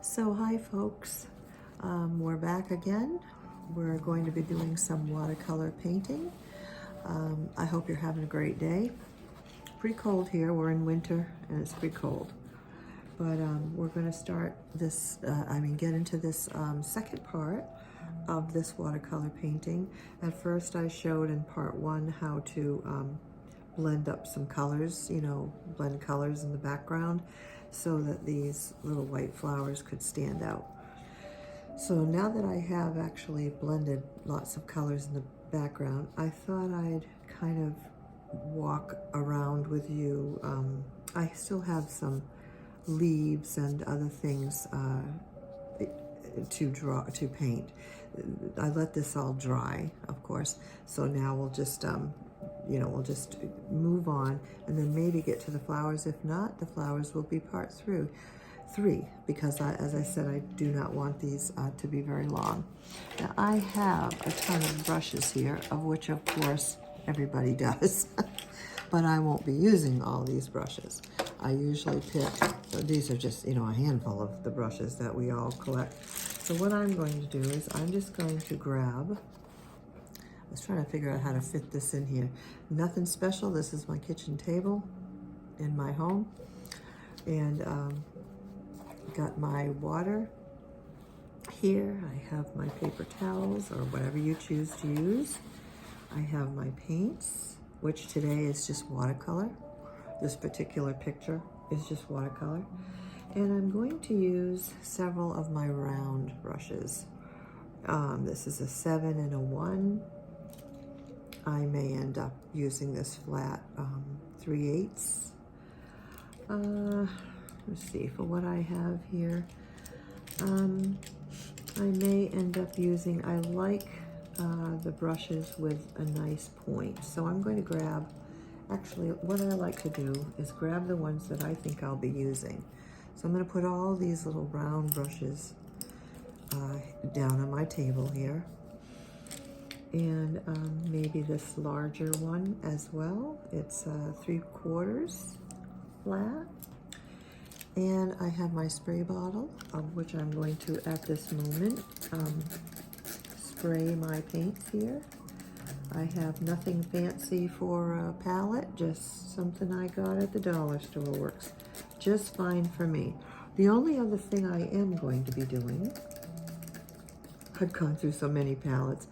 So hi folks, we're back again. We're going to be doing some watercolor painting. I hope you're having a great day. Pretty cold here, we're in winter and it's pretty cold. But we're going to start this, get into this second part of this watercolor painting. At first I showed in part one how to blend up some colors, blend colors in the background so that these little white flowers could stand out. So now that I have actually blended lots of colors in the background, I thought I'd kind of walk around with you. I still have some leaves and other things to paint. I let this all dry, of course. So now we'll just we'll just move on and then maybe get to the flowers. If not, the flowers will be part three, because as I said, I do not want these to be very long. Now I have a ton of brushes here, of which of course everybody does, but I won't be using all these brushes. I usually pick, these are just, a handful of the brushes that we all collect. So what I'm going to do is I'm just going to grab, I was trying to figure out how to fit this in here. Nothing special. This is my kitchen table in my home. And got my water here. I have my paper towels or whatever you choose to use. I have my paints, which today is just watercolor. This particular picture is just watercolor. And I'm going to use several of my round brushes. This is a 7 and a 1. I may end up using this flat 3/8. Let's see, for what I have here, I may end up using, I like the brushes with a nice point. So I'm going to grab, actually what I like to do is grab the ones that I think I'll be using. So I'm going to put all these little round brushes down on my table here. And maybe this larger one as well. It's 3/4 flat. And I have my spray bottle, of which I'm going to, at this moment, spray my paints here. I have nothing fancy for a palette, just something I got at the dollar store. Works just fine for me. The only other thing I am going to be doing, I've gone through so many palettes,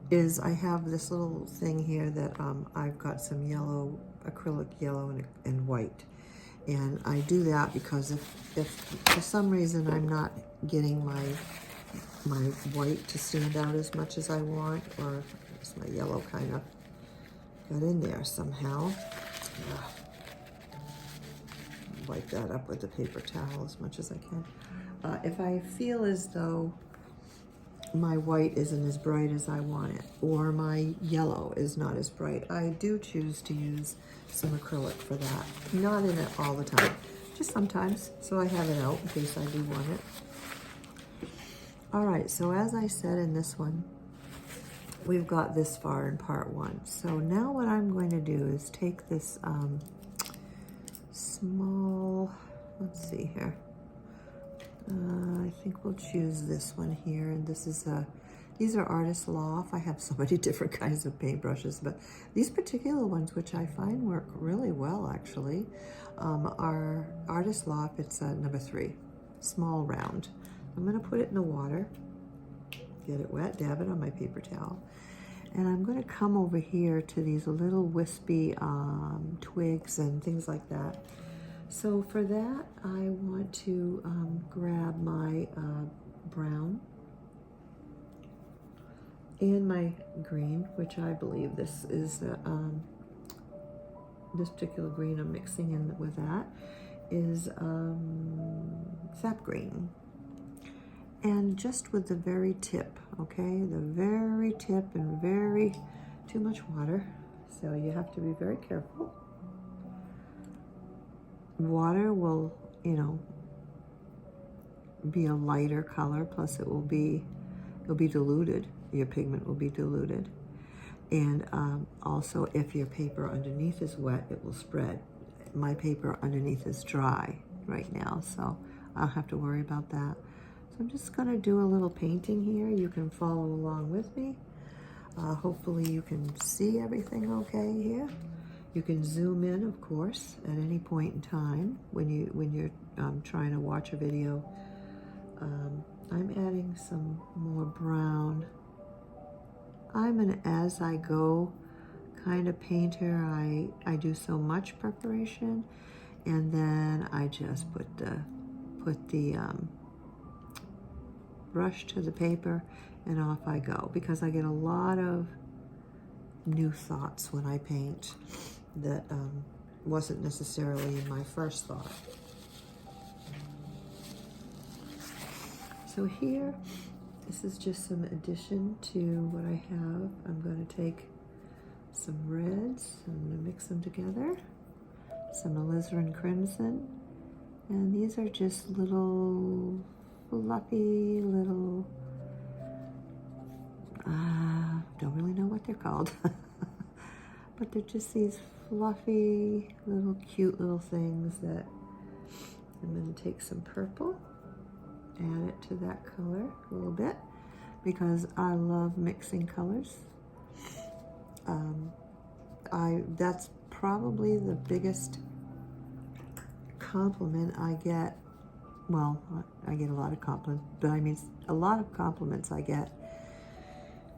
is I have this little thing here that I've got some yellow, acrylic yellow and white. And I do that because if for some reason I'm not getting my white to stand out as much as I want, or it's my yellow kind of got in there somehow. Wipe that up with a paper towel as much as I can. If I feel as though my white isn't as bright as I want it, or my yellow is not as bright, I do choose to use some acrylic for that. Not in it all the time, just sometimes, so I have it out in case I do want it. All right, so as I said in this one, we've got this far in part one. So now what I'm going to do is take this small, let's see here, I think we'll choose this one here, and this is these are Artist Loft. I have so many different kinds of paintbrushes, but these particular ones, which I find work really well actually, are Artist Loft. It's number 3, small round. I'm going to put it in the water, get it wet, dab it on my paper towel, and I'm going to come over here to these little wispy twigs and things like that. So for that, I want to grab my brown and my green, which I believe this is this particular green I'm mixing in with that is sap green. And just with the very tip, okay, the very tip, and very too much water, so you have to be very careful. Water will, be a lighter color, plus it'll be diluted. Your pigment will be diluted. And also, if your paper underneath is wet, it will spread. My paper underneath is dry right now, so I'll have to worry about that. So I'm just gonna do a little painting here. You can follow along with me. Hopefully you can see everything okay here. You can zoom in, of course, at any point in time when you're trying to watch a video. I'm adding some more brown. I'm an as-I-go kind of painter. I do so much preparation, and then I just put the brush to the paper, and off I go, because I get a lot of new thoughts when I paint that wasn't necessarily my first thought. So here, this is just some addition to what I have. I'm going to take some reds, I'm going to mix them together, some alizarin crimson, and these are just little fluffy little, don't really know what they're called, but they're just these fluffy little cute little things that I'm going to take some purple, add it to that color a little bit, because I love mixing colors. That's probably the biggest compliment I get. Well, I get a lot of compliments, but I mean, a lot of compliments I get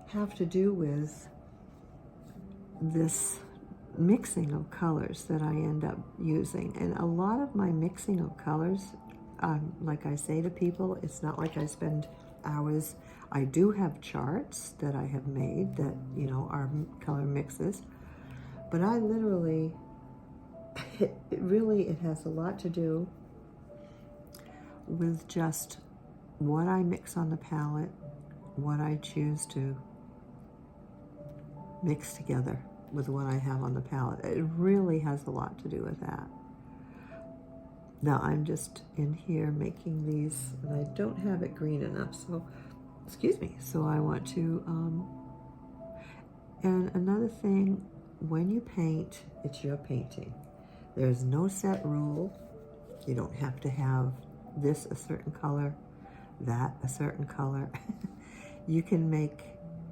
have to do with this mixing of colors that I end up using. And a lot of my mixing of colors, like I say to people, it's not like I spend hours. I do have charts that I have made that, you know, are color mixes, but I literally, it has a lot to do with just what I mix on the palette, what I choose to mix together with what I have on the palette. It really has a lot to do with that. Now I'm just in here making these, and I don't have it green enough, so excuse me. So I want to, and another thing, when you paint, it's your painting. There's no set rule. You don't have to have this a certain color, that a certain color. You can make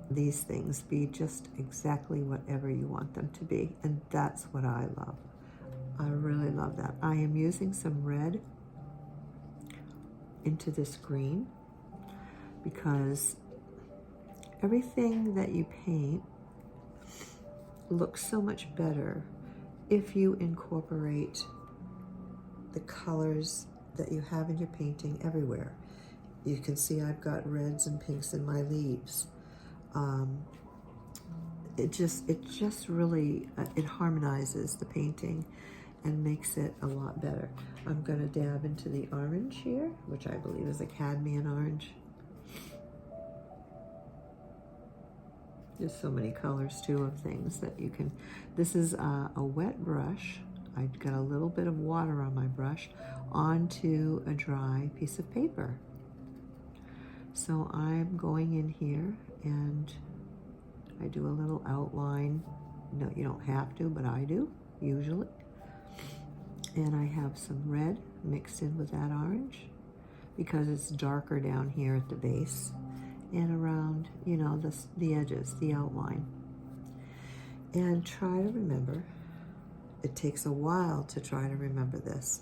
these things be just exactly whatever you want them to be, and that's what I love. I really love that. I am using some red into this green, because everything that you paint looks so much better if you incorporate the colors that you have in your painting everywhere. You can see I've got reds and pinks in my leaves. It just really, it harmonizes the painting and makes it a lot better. I'm gonna dab into the orange here, which I believe is a cadmium orange. There's so many colors too of things that you can. This is a wet brush. I've got a little bit of water on my brush onto a dry piece of paper. So I'm going in here and I do a little outline. No, you don't have to, but I do, usually. And I have some red mixed in with that orange, because it's darker down here at the base and around, you know, the edges, the outline. And try to remember, it takes a while to try to remember this,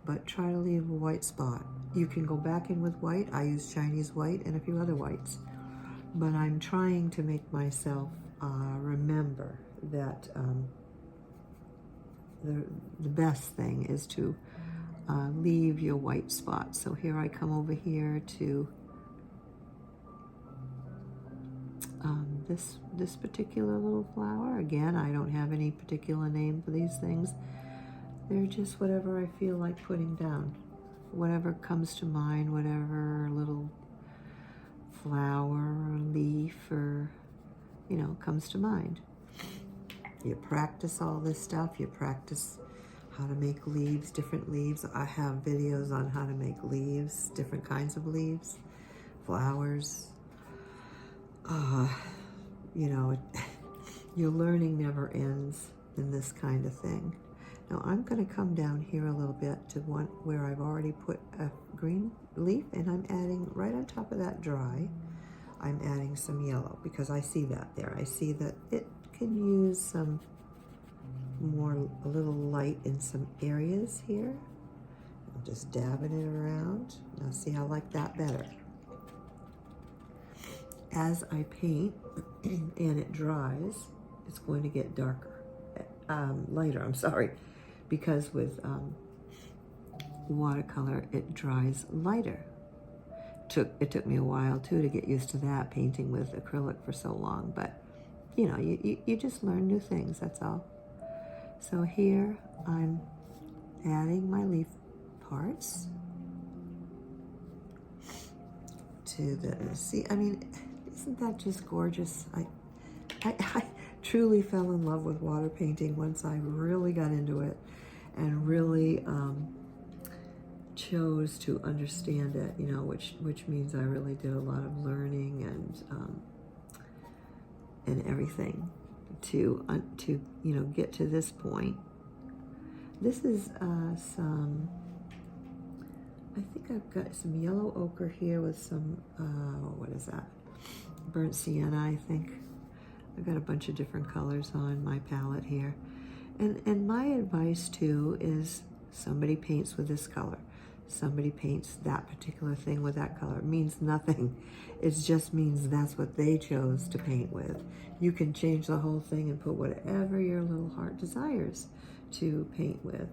but try to leave a white spot. You can go back in with white. I use Chinese white and a few other whites, but I'm trying to make myself remember that the best thing is to leave your white spot. So here I come over here to this particular little flower. Again, I don't have any particular name for these things. They're just whatever I feel like putting down. Whatever comes to mind, whatever little flower or leaf or, you know, comes to mind. You practice all this stuff. You practice how to make leaves, different leaves. I have videos on how to make leaves, different kinds of leaves, flowers. You know, your learning never ends in this kind of thing. Now I'm going to come down here a little bit to one where I've already put a green leaf, and I'm adding right on top of that dry, I'm adding some yellow because I see that there. I see that it can use some more, a little light in some areas here. I'm just dabbing it around. Now see, I like that better. As I paint and it dries, it's going to get darker, lighter, I'm sorry, because with watercolor, it dries lighter. It took me a while too to get used to that, painting with acrylic for so long, but you know, you just learn new things, that's all. So here I'm adding my leaf parts to the, see, I mean, isn't that just gorgeous? I truly fell in love with water painting once I really got into it and really chose to understand it, you know, which means I really did a lot of learning and everything to you know, get to this point. This is some, I think I've got some yellow ochre here with some what is that, burnt sienna, I think. I've got a bunch of different colors on my palette here, and my advice too is somebody paints with this color, somebody paints that particular thing with that color. It means nothing. It just means that's what they chose to paint with. You can change the whole thing and put whatever your little heart desires to paint with.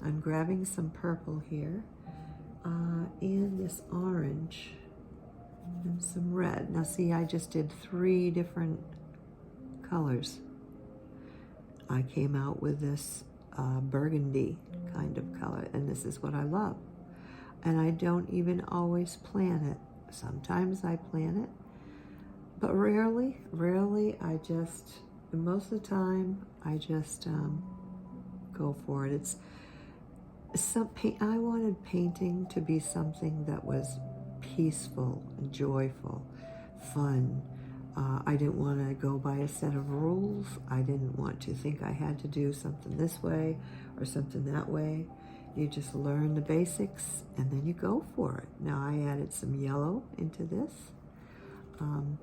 I'm grabbing some purple here and this orange and some red. Now see, I just did 3 different colors. I came out with this burgundy kind of color, and this is what I love. And I don't even always plan it. Sometimes I plan it, but rarely, most of the time, I just go for it. It's I wanted painting to be something that was peaceful and joyful, fun. I didn't want to go by a set of rules. I didn't want to think I had to do something this way or something that way. You just learn the basics and then you go for it. Now I added some yellow into this. I'm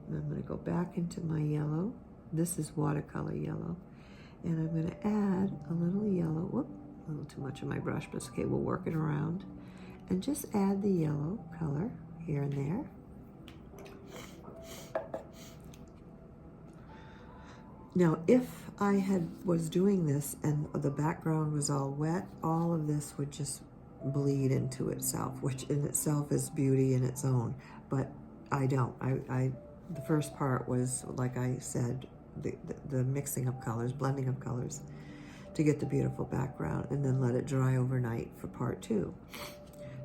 going to go back into my yellow. This is watercolor yellow. And I'm going to add a little yellow. Whoop, a little too much on my brush, but it's okay, we'll work it around. And just add the yellow color here and there. Now, if I was doing this and the background was all wet, all of this would just bleed into itself, which in itself is beauty in its own. But I don't. The first part was, like I said, the mixing of colors, blending of colors to get the beautiful background, and then let it dry overnight for part 2.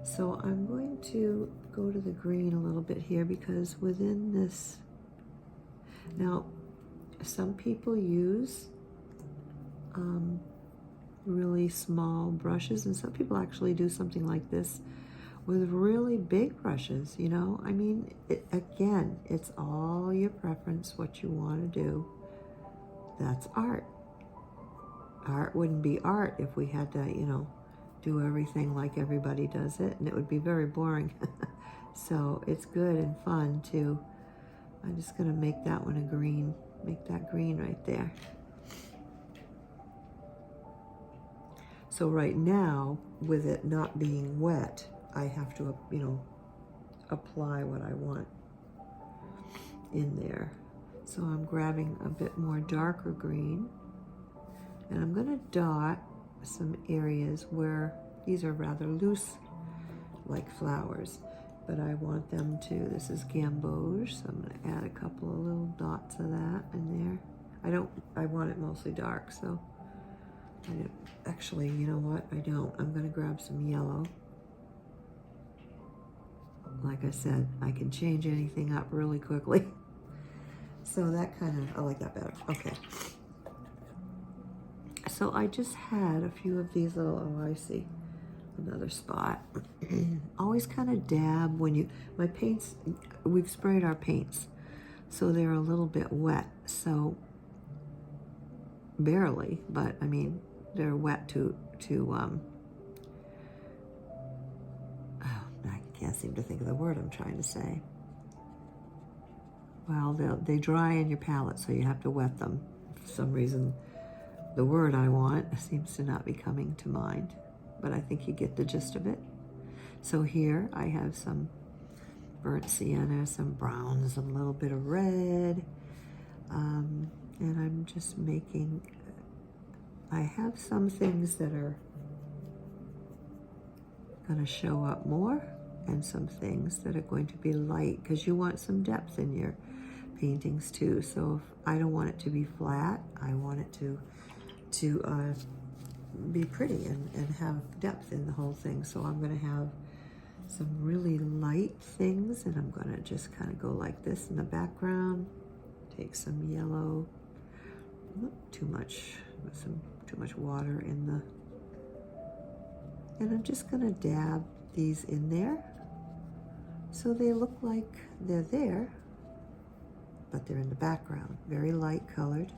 So I'm going to go to the green a little bit here because within this, now some people use really small brushes, and some people actually do something like this with really big brushes, you know. I mean, again, it's all your preference, what you want to do. That's art. Art wouldn't be art if we had to, you know, do everything like everybody does it, and it would be very boring. So it's good and fun too. I'm just going to make that one a green, make that green right there. So right now, with it not being wet, I have to, you know, apply what I want in there. So I'm grabbing a bit more darker green, and I'm going to dot some areas where these are rather loose, like flowers, but I want them to, this is gamboge, so I'm going to add a couple of little dots of that in there. I want it mostly dark, so I don't, actually, you know what, I don't. I'm going to grab some yellow. Like I said, I can change anything up really quickly. So that kind of, I like that better. Okay. So I just had a few of these little, oh, I see another spot. Always kind of dab when you, my paints, we've sprayed our paints, so they're a little bit wet. So barely, but I mean, they're wet I can't seem to think of the word I'm trying to say. Well, they dry in your palette, so you have to wet them. For some reason, the word I want seems to not be coming to mind, but I think you get the gist of it. So here I have some burnt sienna, some browns, a little bit of red, and I'm just making, I have some things that are going to show up more and some things that are going to be light, because you want some depth in your paintings too. So if I don't want it to be flat, I want it to be pretty and have depth in the whole thing. So I'm going to have some really light things, and I'm going to just kind of go like this in the background. Take some yellow, not too much, too much water in the, and I'm just going to dab these in there so they look like they're there, but they're in the background, very light colored.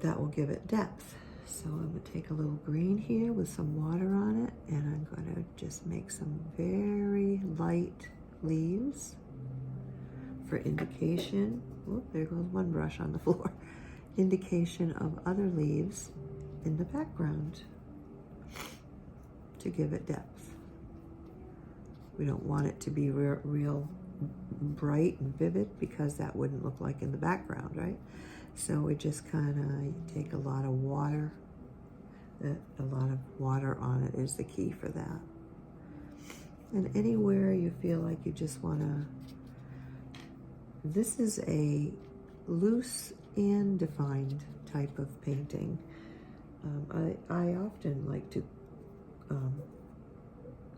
That will give it depth. So I'm going to take a little green here with some water on it, and I'm going to just make some very light leaves for indication. Oh, there goes one brush on the floor. Indication of other leaves in the background to give it depth. We don't want it to be real bright and vivid, because that wouldn't look like in the background, right? So we just kind of take a lot of water. A lot of water on it is the key for that. And anywhere you feel like you just want to, this is a loose and defined type of painting. I often like to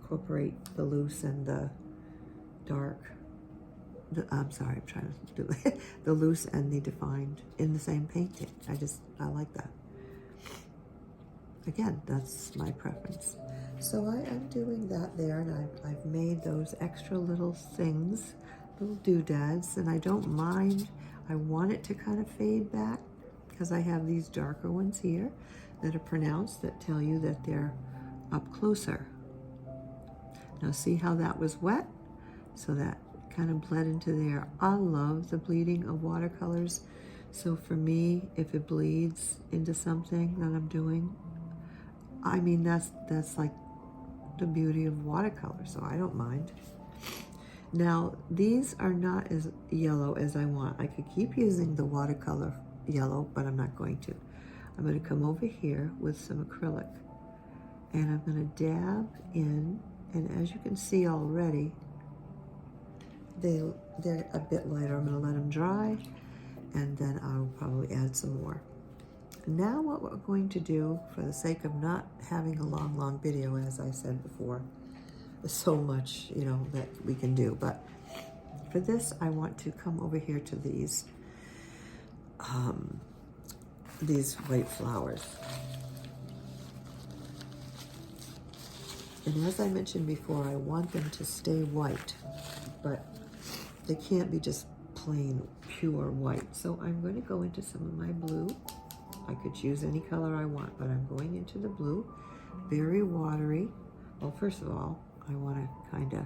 incorporate the loose and the dark. I'm sorry, I'm trying to do the loose and the defined in the same painting. I like that. Again, that's my preference. So I am doing that there, and I've made those extra little things, little doodads, and I don't mind. I want it to kind of fade back because I have these darker ones here that are pronounced, that tell you that they're up closer. Now see how that was wet? So that kind of bled into there. I love the bleeding of watercolors. So for me, if it bleeds into something that I'm doing, I mean, that's like the beauty of watercolor, so I don't mind. Now, these are not as yellow as I want. I could keep using the watercolor yellow, but I'm not going to. I'm going to come over here with some acrylic, and I'm going to dab in, and as you can see already, they're a bit lighter. I'm going to let them dry, and then I'll probably add some more. Now what we're going to do, for the sake of not having a long video, as I said before, there's so much, you know, that we can do, but for this I want to come over here to these white flowers. And as I mentioned before, I want them to stay white, but they can't be just plain pure white. So I'm going to go into some of my blue. I could choose any color I want, but I'm going into the blue, very watery. Well, first of all, I want to kind of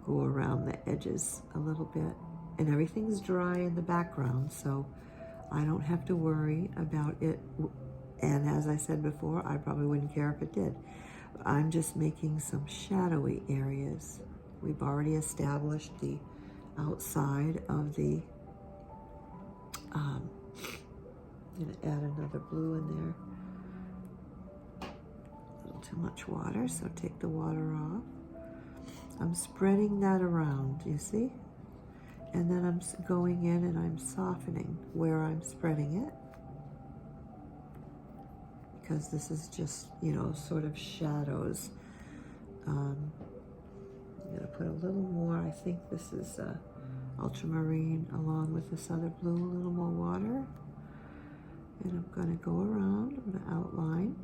go around the edges a little bit, and everything's dry in the background, so I don't have to worry about it. And as I said before, I probably wouldn't care if it did. I'm just making some shadowy areas. We've already established the outside of the I'm going to add another blue in there. A little too much water, so take the water off. I'm spreading that around, you see? And then I'm going in and I'm softening where I'm spreading it. Because this is just, you know, sort of shadows. I'm going to put a little more. I think this is ultramarine along with this other blue, a little more water. And I'm going to go around, I'm going to outline.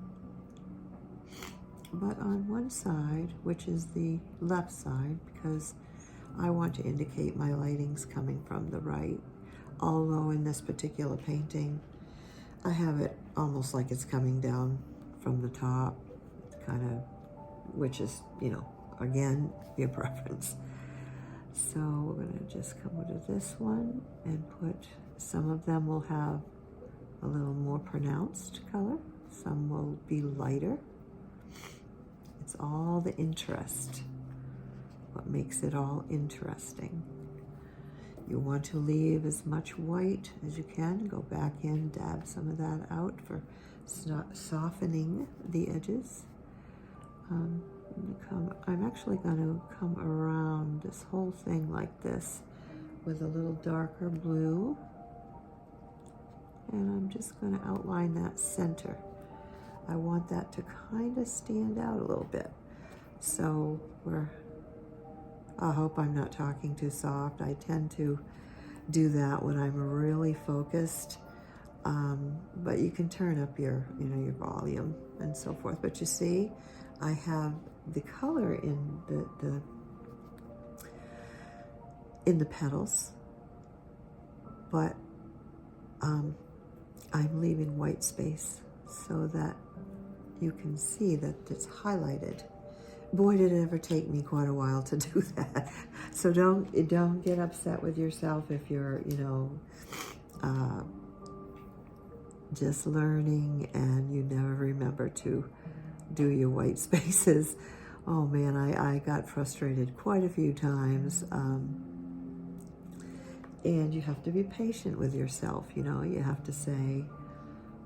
But on one side, which is the left side, because I want to indicate my lighting's coming from the right, although in this particular painting, I have it almost like it's coming down from the top, kind of, which is, you know, again, your preference. So we're gonna just come over to this one and put, some of them will have a little more pronounced color, some will be lighter. It's all the interest, what makes it all interesting. You want to leave as much white as you can. Go back in, dab some of that out for softening the edges. I'm actually going to come around this whole thing like this with a little darker blue. And I'm just going to outline that center. I want that to kind of stand out a little bit. So I hope I'm not talking too soft. I tend to do that when I'm really focused. But you can turn up your, you know, your volume and so forth. But you see, I have the color in the petals, but I'm leaving white space so that you can see that it's highlighted. Boy, did it ever take me quite a while to do that. So don't get upset with yourself if you're, you know, just learning and you never remember to do your white spaces. Oh man, I got frustrated quite a few times. And you have to be patient with yourself, you know. You have to say,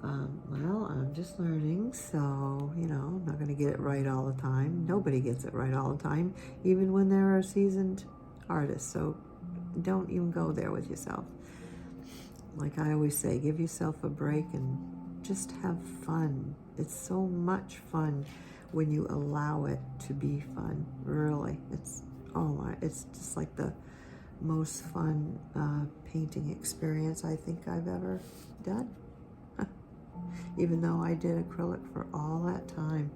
well, I'm just learning, so, you know, I'm not going to get it right all the time. Nobody gets it right all the time, even when they're a seasoned artist. So don't even go there with yourself. Like I always say, give yourself a break and just have fun. It's so much fun when you allow it to be fun, really. It's, oh my, it's just like the most fun painting experience I think I've ever done. Even though I did acrylic for all that time.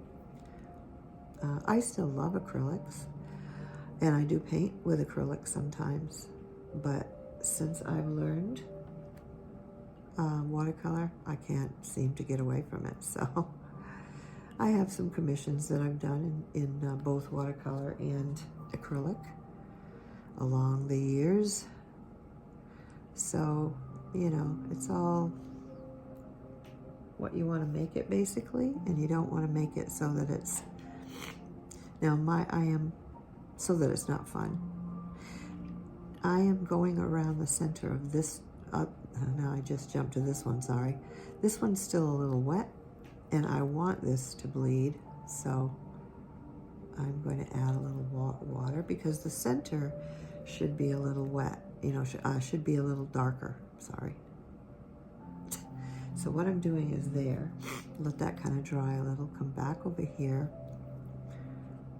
I still love acrylics, and I do paint with acrylics sometimes, but since I've learned watercolor, I can't seem to get away from it. So I have some commissions that I've done in both watercolor and acrylic along the years. So, you know, it's all what you want to make it, basically, and you don't want to make it so that it's, now so that it's not fun. I am going around the center of this, now I just jumped to this one, sorry. This one's still a little wet, and I want this to bleed, so I'm going to add a little water because the center should be a little wet, you know, should be a little darker, sorry. So what I'm doing is there, let that kind of dry a little, come back over here.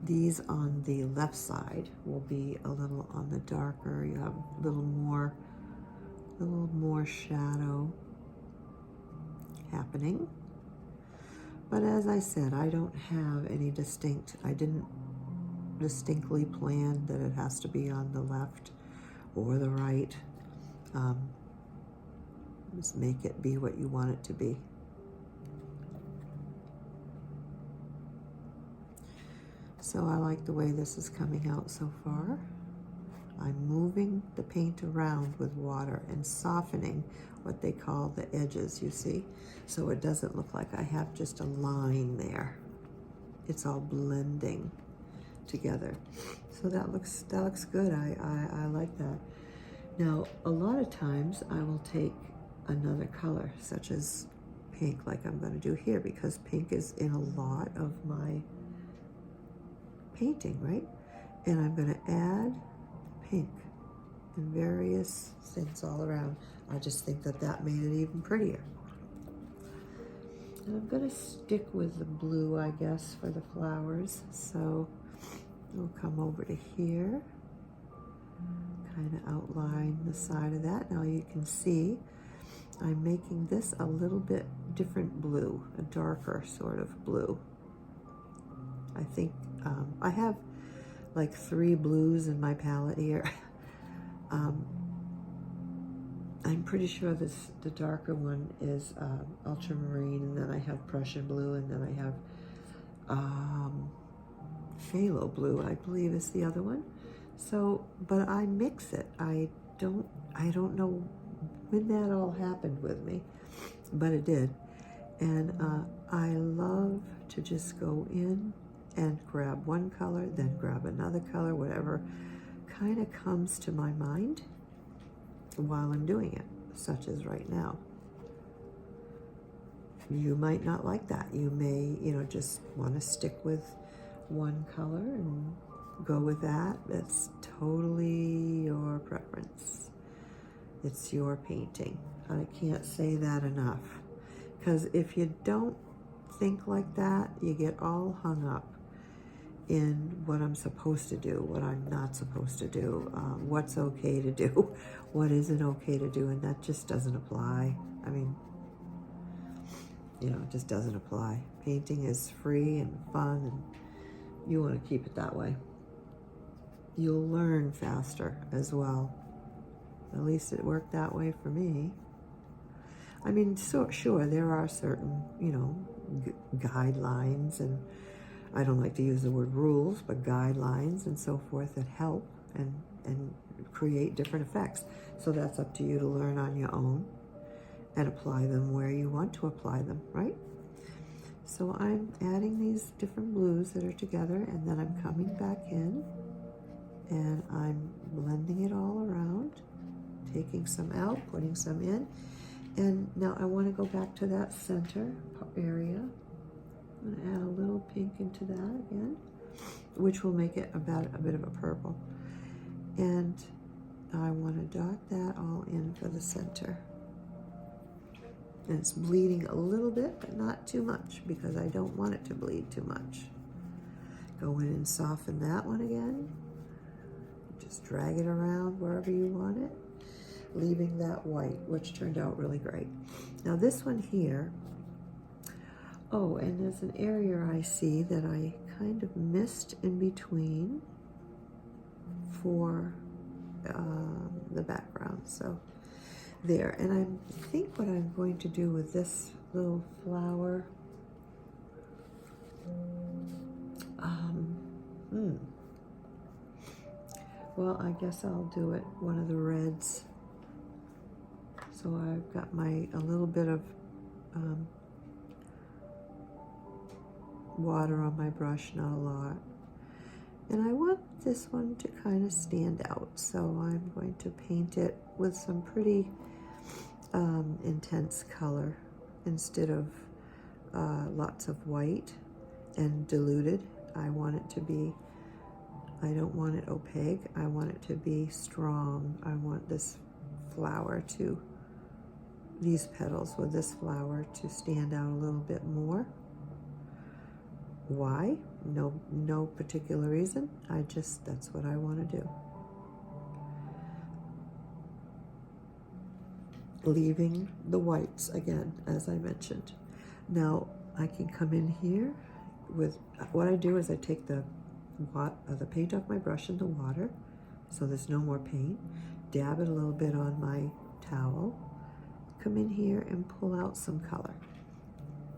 These on the left side will be a little on the darker, you have a little more shadow happening. But as I said, I don't have any I didn't distinctly plan that it has to be on the left or the right. Just make it be what you want it to be. So I like the way this is coming out so far. I'm moving the paint around with water and softening what they call the edges, you see? So it doesn't look like I have just a line there. It's all blending together. So that looks good. I like that. Now, a lot of times I will take another color, such as pink, like I'm going to do here, because pink is in a lot of my painting, right? And I'm going to add pink in various things all around. I just think that that made it even prettier. And I'm going to stick with the blue, I guess, for the flowers. So we'll come over to here, kind of outline the side of that. Now you can see I'm making this a little bit different blue, a darker sort of blue. I think I have like 3 blues in my palette here. I'm pretty sure the darker one is ultramarine, and then I have Prussian blue, and then I have phthalo blue, I believe is the other one. So, but I mix it. I don't know when that all happened with me, but it did. And I love to just go in and grab one color, then grab another color, whatever kind of comes to my mind while I'm doing it, such as right now. You might not like that. You may, just want to stick with one color and go with that. It's totally your preference. It's your painting. I can't say that enough. Because if you don't think like that, you get all hung up in what I'm supposed to do, what I'm not supposed to do, what's okay to do, what isn't okay to do, and that just doesn't apply. I mean, it just doesn't apply. Painting is free and fun, and you want to keep it that way. You'll learn faster as well. At least it worked that way for me. I mean, so sure, there are certain, guidelines, and I don't like to use the word rules, but guidelines and so forth that help and create different effects. So that's up to you to learn on your own and apply them where you want to apply them, right? So I'm adding these different blues that are together, and then I'm coming back in and I'm blending it all around, taking some out, putting some in. And now I want to go back to that center area. I'm going to add a little pink into that again, which will make it about a bit of a purple. And I want to dot that all in for the center. And it's bleeding a little bit, but not too much, because I don't want it to bleed too much. Go in and soften that one again. Just drag it around wherever you want it, leaving that white, which turned out really great. Now this one here, oh, and there's an area I see that I kind of missed in between for the background. So there, and I think what I'm going to do with this little flower, well, I guess I'll do it one of the reds. So I've got a little bit of water on my brush, not a lot. And I want this one to kind of stand out. So I'm going to paint it with some pretty intense color instead of lots of white and diluted. I want it to be, I don't want it opaque. I want it to be strong. I want this flower to, these petals with this flower to stand out a little bit more. Why? No particular reason. That's what I want to do. Leaving the whites again, as I mentioned. Now I can come in here with, what I do is I take the paint off my brush in the water, so there's no more paint, dab it a little bit on my towel, come in here and pull out some color.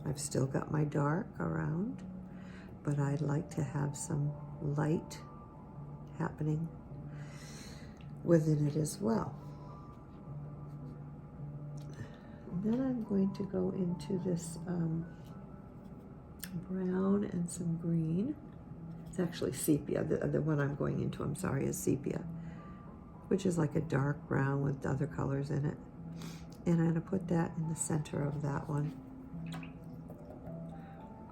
I've still got my dark around, but I'd like to have some light happening within it as well. And then I'm going to go into this brown and some green. It's actually sepia. The one I'm going into, I'm sorry, is sepia, which is like a dark brown with other colors in it. And I'm going to put that in the center of that one.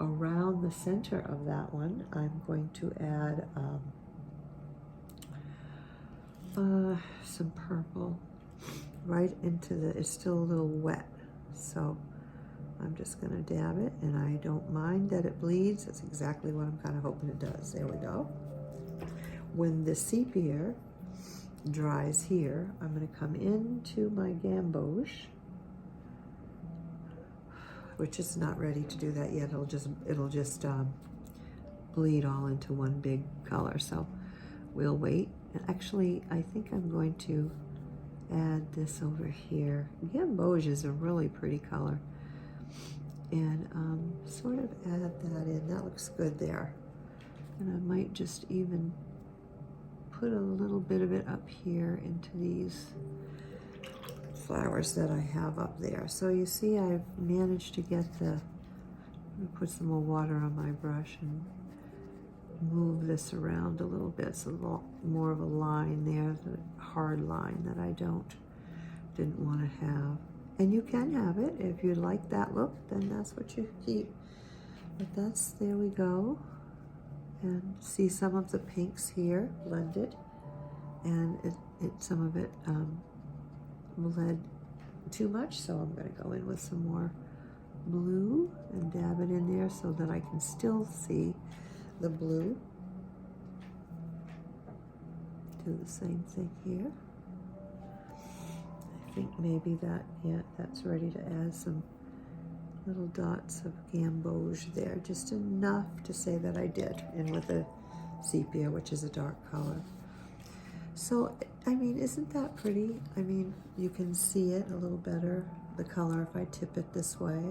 Around the center of that one, I'm going to add some purple right into it's still a little wet. So I'm just going to dab it, and I don't mind that it bleeds. That's exactly what I'm kind of hoping it does. There we go. When the sepia dries here, I'm going to come into my gamboge, which is not ready to do that yet. It'll just bleed all into one big color. So we'll wait. And actually, I think I'm going to add this over here. Gamboge is a really pretty color. And sort of add that in. That looks good there. And I might just even put a little bit of it up here into these flowers that I have up there. So you see I've managed to get I'm gonna put some more water on my brush and move this around a little bit so more of a line there, the hard line that I didn't want to have. And you can have it if you like that look, then that's what you keep. But there we go. And see some of the pinks here blended, and some of it bled too much, so I'm going to go in with some more blue and dab it in there so that I can still see the blue. Do the same thing here. I think maybe that's ready to add some little dots of gamboge there, just enough to say that I did, and with a sepia, which is a dark color. So, I mean, isn't that pretty? I mean, you can see it a little better, the color, if I tip it this way.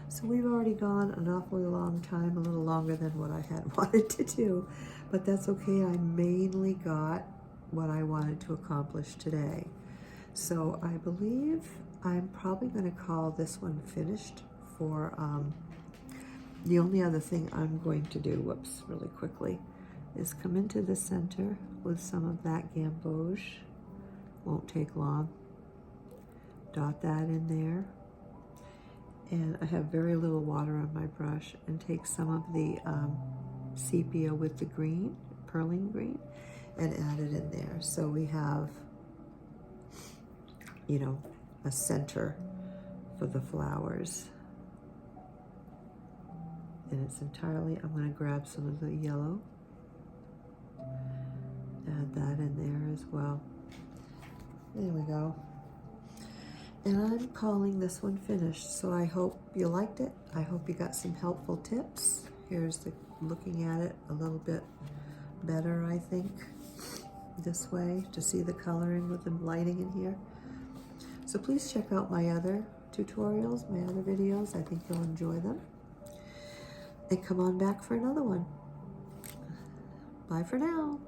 So we've already gone an awfully long time, a little longer than what I had wanted to do, but that's okay. I mainly got what I wanted to accomplish today. So I believe I'm probably going to call this one finished for, the only other thing I'm going to do, whoops, really quickly, is come into the center with some of that gamboge. Won't take long. Dot that in there. And I have very little water on my brush, and take some of the sepia with the green, pearling green, and add it in there. So we have, you know, a center for the flowers. And it's entirely, I'm going to grab some of the yellow, add that in there as well. There we go. And I'm calling this one finished. So I hope you liked it. I hope you got some helpful tips. Here's looking at it a little bit better, I think, this way, to see the coloring with the lighting in here. So please check out my other tutorials, my other videos. I think you'll enjoy them. And come on back for another one. Bye for now.